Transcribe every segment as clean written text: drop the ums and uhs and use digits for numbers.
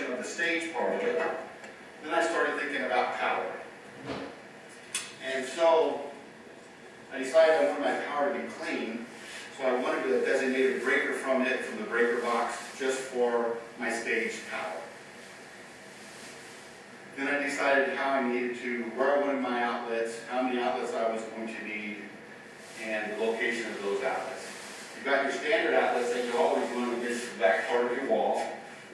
portion of the stage part of it, then I started thinking about power. And so I decided I wanted my power to be clean, so I wanted a designated breaker from the breaker box, just for my stage power. Then I decided how I needed to, where I wanted my outlets, how many outlets I was going to need, and the location of those outlets. You've got your standard outlets that you always want to get to the back part of your wall,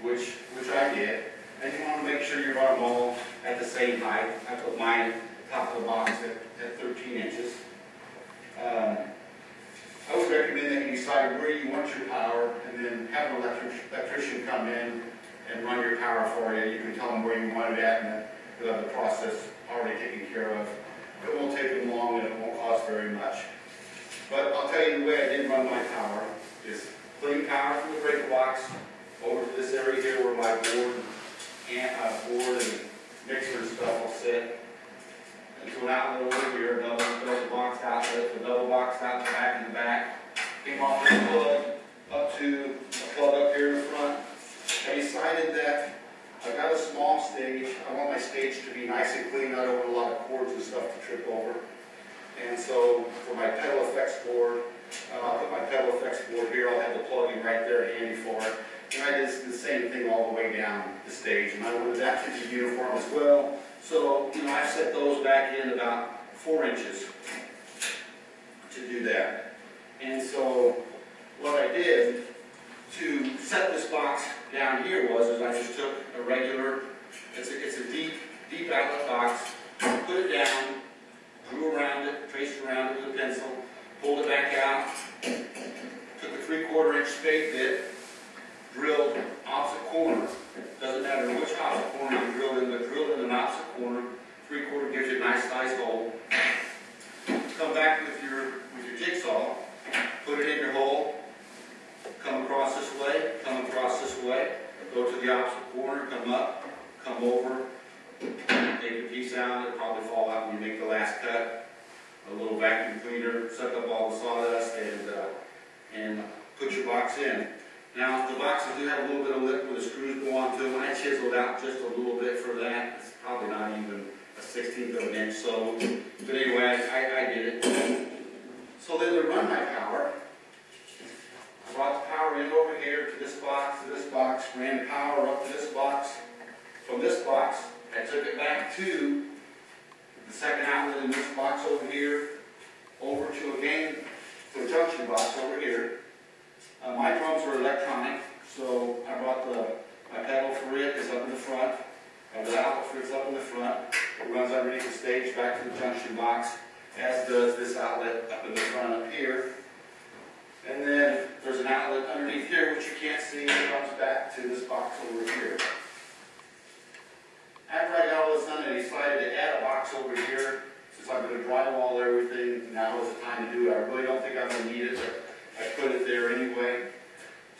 which I did. And you want to make sure you run them all at the same height. I put mine top of the box at 13 inches. I would recommend that you decide where you want your power, and then have an electrician come in and run your power for you. You can tell them where you want it at, and you'll have the process already taken care of. It won't take them long, and it won't cost very much. But I'll tell you the way I did run my power is clean power from the breaker box over to this area here where my board and mixer and stuff will sit. Into an outlet over here, double box outlet, a double box out in the back. Came off this plug up to a plug up here in the front. I decided that I've got a small stage. I want my stage to be nice and clean. I don't want a lot of cords and stuff to trip over. And so for my pedal effects board, I'll put my pedal effects board here. I'll have the plug-in right there handy for it. And I did the same thing all the way down the stage. And I wanted that to be uniform as well. So, I set those back in about 4 inches to do that. And so what I did to set this box down here is I just took a regular, it's a deep outlet box, put it down, drew around it, traced around it with a pencil, pulled it back out, took a 3/4 inch spade bit, drilled opposite corner. Doesn't matter which opposite corner you drill in, but drill in an opposite corner. 3/4 gives you a nice size hole. Come back with your jigsaw, put it in your hole, come across this way, come across this way, go to the opposite corner, come up, come over, take a piece out. It'll probably fall out when you make the last cut. A little vacuum cleaner, suck up all the sawdust, and put your box in. Now, the boxes do have a little bit of lip where the screws go onto them. I chiseled out just a little bit for that. It's probably not even a 1/16 of an inch. So, but anyway, I did it. So then to run my power, I brought the power in over here to this box, ran the power up to this box. From this box, I took it back to the second outlet in this box over here, over to again the junction box over here. My drums are electronic, so I brought my pedal for it is up in the front. The outlet for it's up in the front. It runs underneath the stage back to the junction box, as does this outlet up in the front up here. And then there's an outlet underneath here which you can't see. It runs back to this box over here. After I got all this done, I decided to add a box over here. Since I'm going to drywall everything, now is the time to do it. I really don't think I'm going to need it, but I put it there anyway.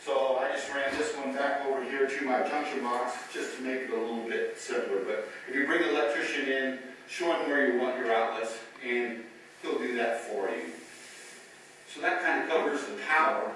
So I just ran this one back over here to my junction box just to make it a little bit simpler. But if you bring an electrician in, show him where you want your outlets, and he'll do that for you. So that kind of covers the power.